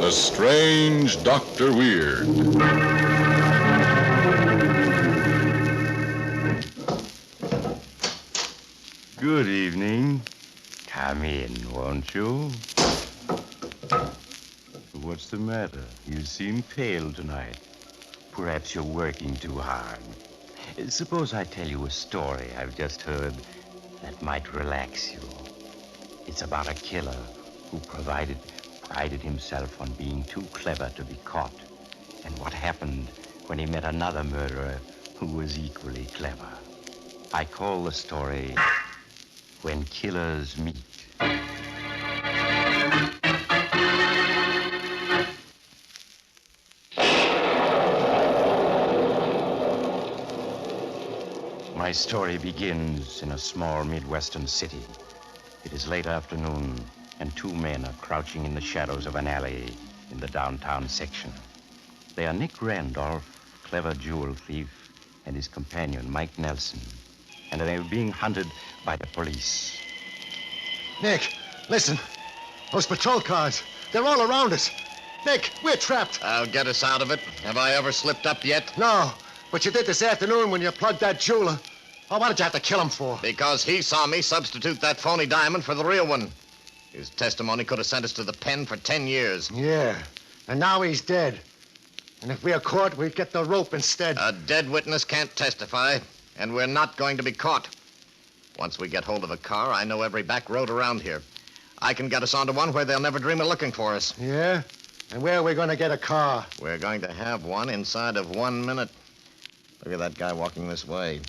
The Strange Dr. Weird. Good evening. Come in, won't you? What's the matter? You seem pale tonight. Perhaps you're working too hard. Suppose I tell you a story I've just heard that might relax you. It's about a killer who prided himself on being too clever to be caught, and what happened when he met another murderer who was equally clever. I call the story When Killers Meet. My story begins in a small Midwestern city. It is late afternoon, and two men are crouching in the shadows of an alley in the downtown section. They are Nick Randolph, clever jewel thief, and his companion, Mike Nelson. And they are being hunted by the police. Nick, listen. Those patrol cars, they're all around us. Nick, we're trapped. I'll get us out of it. Have I ever slipped up yet? No, but you did this afternoon when you plugged that jeweler. Oh, what did you have to kill him for? Because he saw me substitute that phony diamond for the real one. His testimony could have sent us to the pen for 10 years. Yeah, and now he's dead. And if we are caught, we get the rope instead. A dead witness can't testify, and we're not going to be caught. Once we get hold of a car, I know every back road around here. I can get us onto one where they'll never dream of looking for us. Yeah? And where are we going to get a car? We're going to have one inside of 1 minute. Look at that guy walking this way.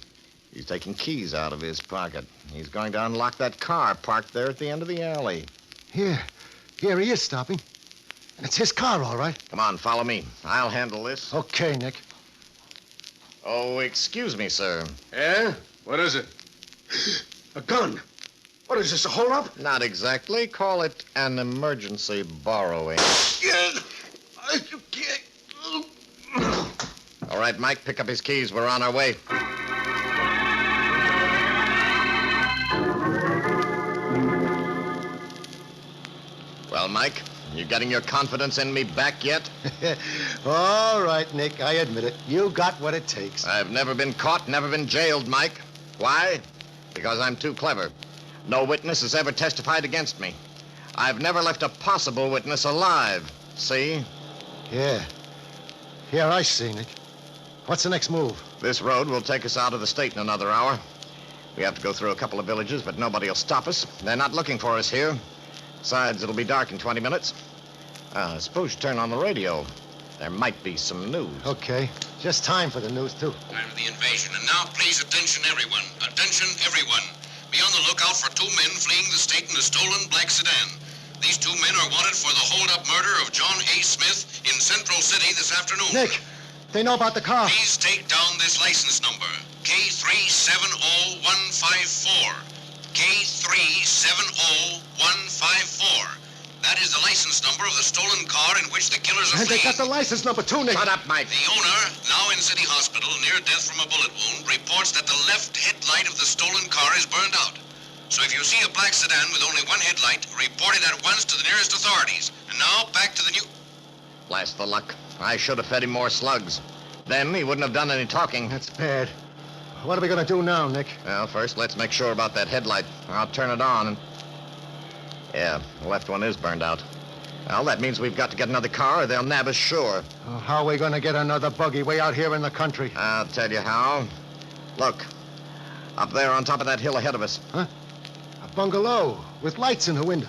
He's taking keys out of his pocket. He's going to unlock that car parked there at the end of the alley. Here he is stopping. And it's his car, all right. Come on, follow me. I'll handle this. Okay, Nick. Oh, excuse me, sir. Yeah? What is it? A gun. What is this, a hold-up? Not exactly. Call it an emergency borrowing. All right, Mike, pick up his keys. We're on our way. Well, Mike, you getting your confidence in me back yet? All right, Nick, I admit it. You got what it takes. I've never been caught, never been jailed, Mike. Why? Because I'm too clever. No witness has ever testified against me. I've never left a possible witness alive. See? Yeah, I see, Nick. What's the next move? This road will take us out of the state in another hour. We have to go through a couple of villages, but nobody will stop us. They're not looking for us here. Besides, it'll be dark in 20 minutes. Suppose you turn on the radio. There might be some news. Okay. Just time for the news, too. Time for the invasion. And now, please, attention, everyone. Attention, everyone. Be on the lookout for two men fleeing the state in a stolen black sedan. These two men are wanted for the hold-up murder of John A. Smith in Central City this afternoon. Nick, they know about the car. Please take down this license number, K370154. K370154. That is the license number of the stolen car in which the killers are And they fleeing. got the license number, too, Nick. Shut up, Mike. The owner, now in City Hospital, near death from a bullet wound, reports that the left headlight of the stolen car is burned out. So if you see a black sedan with only one headlight, report it at once to the nearest authorities. And now, back to the new... Blast the luck. I should have fed him more slugs. Then he wouldn't have done any talking. That's bad. What are we going to do now, Nick? Well, first, let's make sure about that headlight. I'll turn it on and... Yeah, the left one is burned out. Well, that means we've got to get another car or they'll nab us sure. Oh, how are we going to get another buggy way out here in the country? I'll tell you how. Look, up there on top of that hill ahead of us. Huh? A bungalow with lights in the window.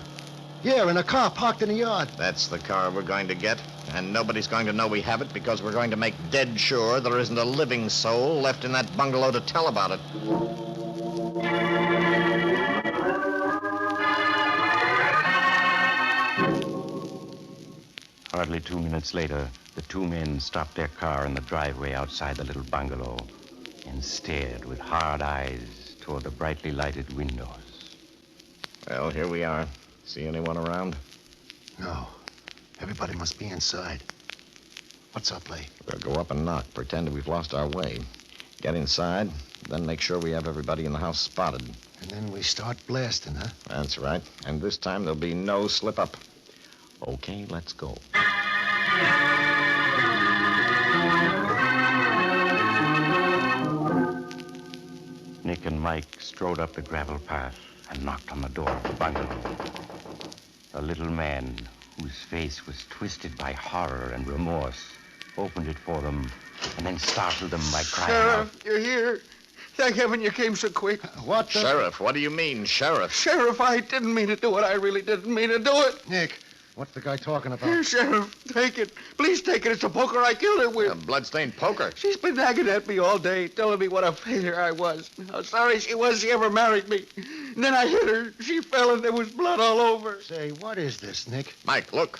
Yeah, and a car parked in the yard. That's the car we're going to get, and nobody's going to know we have it because we're going to make dead sure there isn't a living soul left in that bungalow to tell about it. Hardly 2 minutes later, the two men stopped their car in the driveway outside the little bungalow and stared with hard eyes toward the brightly lighted windows. Well, here we are. See anyone around? No. Everybody must be inside. What's our play? We'll go up and knock, pretend we've lost our way. Get inside, then make sure we have everybody in the house spotted. And then we start blasting, huh? That's right. And this time there'll be no slip-up. Okay, let's go. Nick and Mike strode up the gravel path and knocked on the door of the bungalow. A little man, whose face was twisted by horror and remorse, opened it for them and then startled them by crying out. Sheriff, you're here. Thank heaven you came so quick. What the... Sheriff, what do you mean, Sheriff? Sheriff, I didn't mean to do it. I really didn't mean to do it. Nick, what's the guy talking Here, about? Sheriff, take it. Please take it. It's a poker I killed her with. A bloodstained poker. She's been nagging at me all day, telling me what a failure I was. How sorry she was she ever married me. And then I hit her. She fell and there was blood all over. Say, what is this, Nick? Mike, look.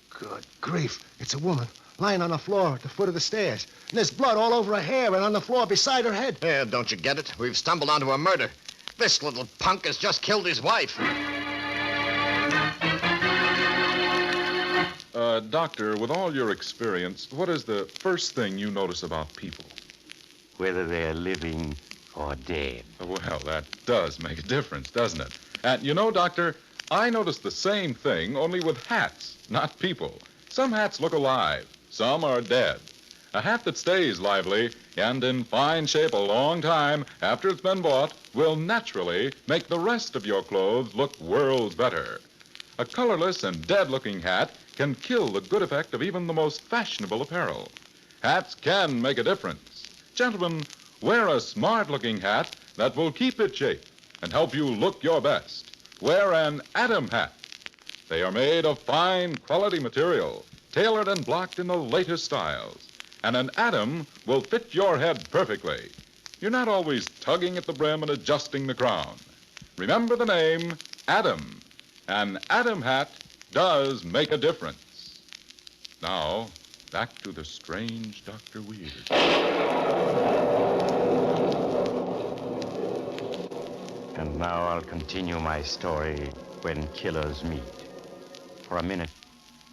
Good grief. It's a woman lying on the floor at the foot of the stairs. And there's blood all over her hair and on the floor beside her head. Yeah, don't you get it? We've stumbled onto a murder. This little punk has just killed his wife. Doctor, with all your experience, what is the first thing you notice about people? Whether they're living or dead. Well, that does make a difference, doesn't it? And you know, Doctor, I noticed the same thing, only with hats, not people. Some hats look alive. Some are dead. A hat that stays lively and in fine shape a long time after it's been bought will naturally make the rest of your clothes look worlds better. A colorless and dead-looking hat can kill the good effect of even the most fashionable apparel. Hats can make a difference. Gentlemen, wear a smart-looking hat that will keep its shape and help you look your best. Wear an Adam hat. They are made of fine, quality material, tailored and blocked in the latest styles. And an Adam will fit your head perfectly. You're not always tugging at the brim and adjusting the crown. Remember the name, Adam. An Adam hat does make a difference. Now, back to the strange Dr. Weird. And now I'll continue my story, When Killers Meet. For a minute,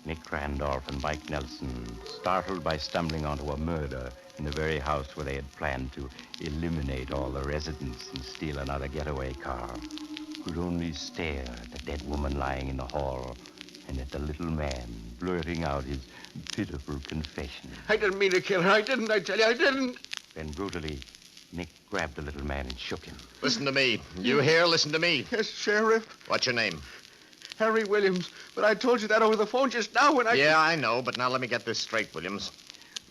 Nick Randolph and Mike Nelson, startled by stumbling onto a murder in the very house where they had planned to eliminate all the residents and steal another getaway car, could only stare at the dead woman lying in the hall and at the little man blurting out his pitiful confession. I didn't mean to kill her. I didn't, I tell you, I didn't. Then brutally, Nick grabbed the little man and shook him. Listen to me. You hear? Listen to me. Yes, Sheriff. What's your name? Harry Williams. But I told you that over the phone just now when I... Yeah, I know, but now let me get this straight, Williams.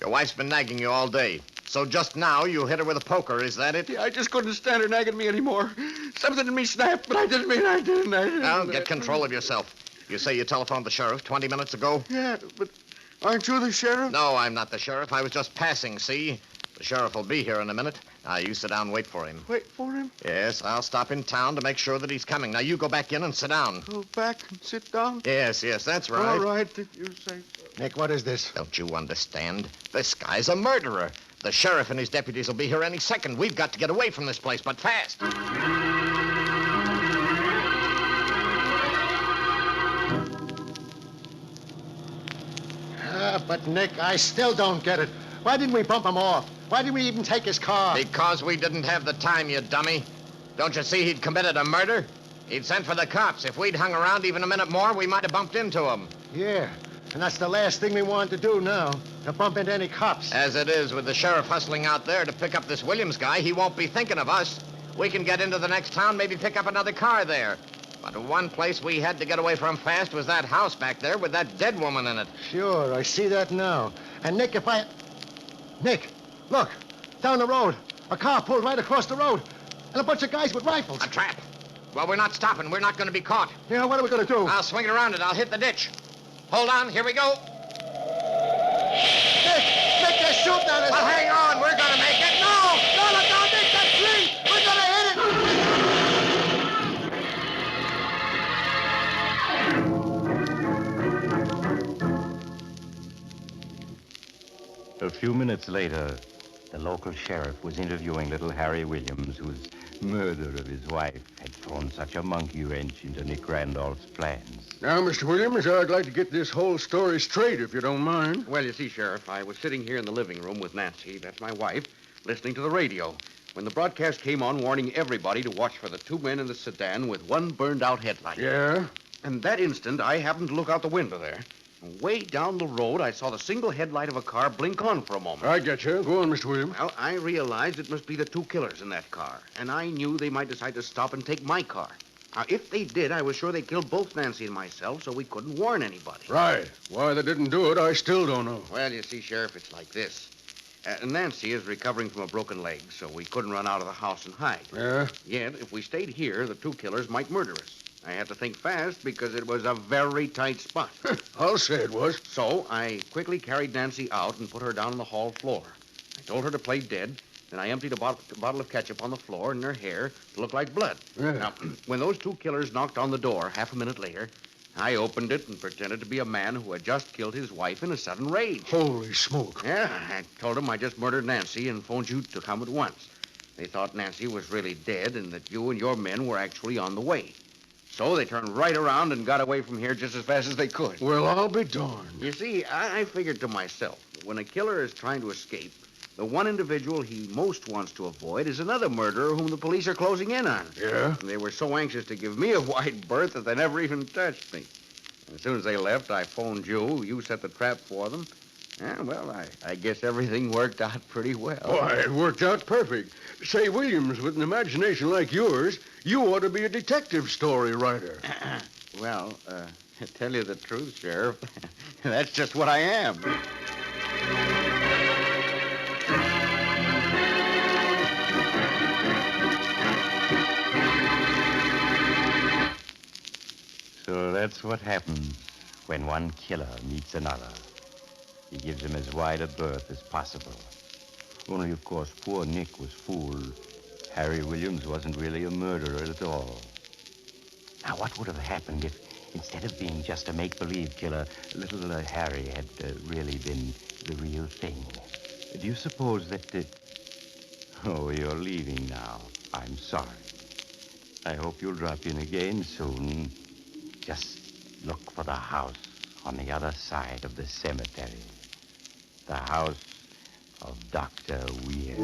Your wife's been nagging you all day. So just now you hit her with a poker, is that it? Yeah, I just couldn't stand her nagging me anymore. Something in me snapped, but I didn't. Now, get control of yourself. You say you telephoned the sheriff 20 minutes ago? Yeah, but aren't you the sheriff? No, I'm not the sheriff. I was just passing, see? The sheriff will be here in a minute. Now, you sit down and wait for him. Wait for him? Yes, I'll stop in town to make sure that he's coming. Now, you go back in and sit down. Go back and sit down? Yes, that's right. All right, if you say so. Nick, what is this? Don't you understand? This guy's a murderer. The sheriff and his deputies will be here any second. We've got to get away from this place, but fast. But Nick, I still don't get it. Why didn't we bump him off? Why didn't we even take his car? Because we didn't have the time, you dummy. Don't you see he'd committed a murder? He'd sent for the cops. If we'd hung around even a minute more, we might have bumped into him. Yeah, and that's the last thing we want to do now, to bump into any cops. As it is, with the sheriff hustling out there to pick up this Williams guy, he won't be thinking of us. We can get into the next town, maybe pick up another car there. But the one place we had to get away from fast was that house back there with that dead woman in it. Sure, I see that now. And Nick, Nick, look, down the road. A car pulled right across the road. And a bunch of guys with rifles. A trap. Well, we're not stopping. We're not going to be caught. Yeah, what are we going to do? I'll swing it around it. I'll hit the ditch. Hold on. Here we go. Nick, they're shooting at us. Well, hang on. We're going to make it. No, look down, Nick. That tree. We're going to hit it. A few minutes later, the local sheriff was interviewing little Harry Williams, whose murder of his wife had thrown such a monkey wrench into Nick Randolph's plans. Now, Mr. Williams, I'd like to get this whole story straight, if you don't mind. Well, you see, Sheriff, I was sitting here in the living room with Nancy, that's my wife, listening to the radio, when the broadcast came on warning everybody to watch for the two men in the sedan with one burned-out headlight. Yeah? And that instant, I happened to look out the window there. Way down the road, I saw the single headlight of a car blink on for a moment. I get you. Go on, Mr. Williams. Well, I realized it must be the two killers in that car, and I knew they might decide to stop and take my car. Now, if they did, I was sure they killed both Nancy and myself, so we couldn't warn anybody. Right. Why they didn't do it, I still don't know. Well, you see, Sheriff, it's like this. Nancy is recovering from a broken leg, so we couldn't run out of the house and hide. Yeah? Yet, if we stayed here, the two killers might murder us. I had to think fast because it was a very tight spot. I'll say it was. So I quickly carried Nancy out and put her down on the hall floor. I told her to play dead. Then I emptied a bottle of ketchup on the floor in her hair to look like blood. Yeah. Now, when those two killers knocked on the door half a minute later, I opened it and pretended to be a man who had just killed his wife in a sudden rage. Holy smoke. Yeah, I told them I just murdered Nancy and phoned you to come at once. They thought Nancy was really dead and that you and your men were actually on the way. So they turned right around and got away from here just as fast as they could. Well, I'll be darned. You see, I figured to myself, that when a killer is trying to escape, the one individual he most wants to avoid is another murderer whom the police are closing in on. Yeah? And they were so anxious to give me a wide berth that they never even touched me. As soon as they left, I phoned you. You set the trap for them. Yeah, well, I guess everything worked out pretty well. Why, it worked out perfect. Say, Williams, with an imagination like yours, you ought to be a detective story writer. Well, to tell you the truth, Sheriff, that's just what I am. So that's what happens when one killer meets another. He gives him as wide a berth as possible. Only, of course, poor Nick was fooled. Harry Williams wasn't really a murderer at all. Now, what would have happened if, instead of being just a make-believe killer, little Harry had really been the real thing? Do you suppose that... Oh, you're leaving now. I'm sorry. I hope you'll drop in again soon. Just look for the house on the other side of the cemetery. The house of Dr. Weird.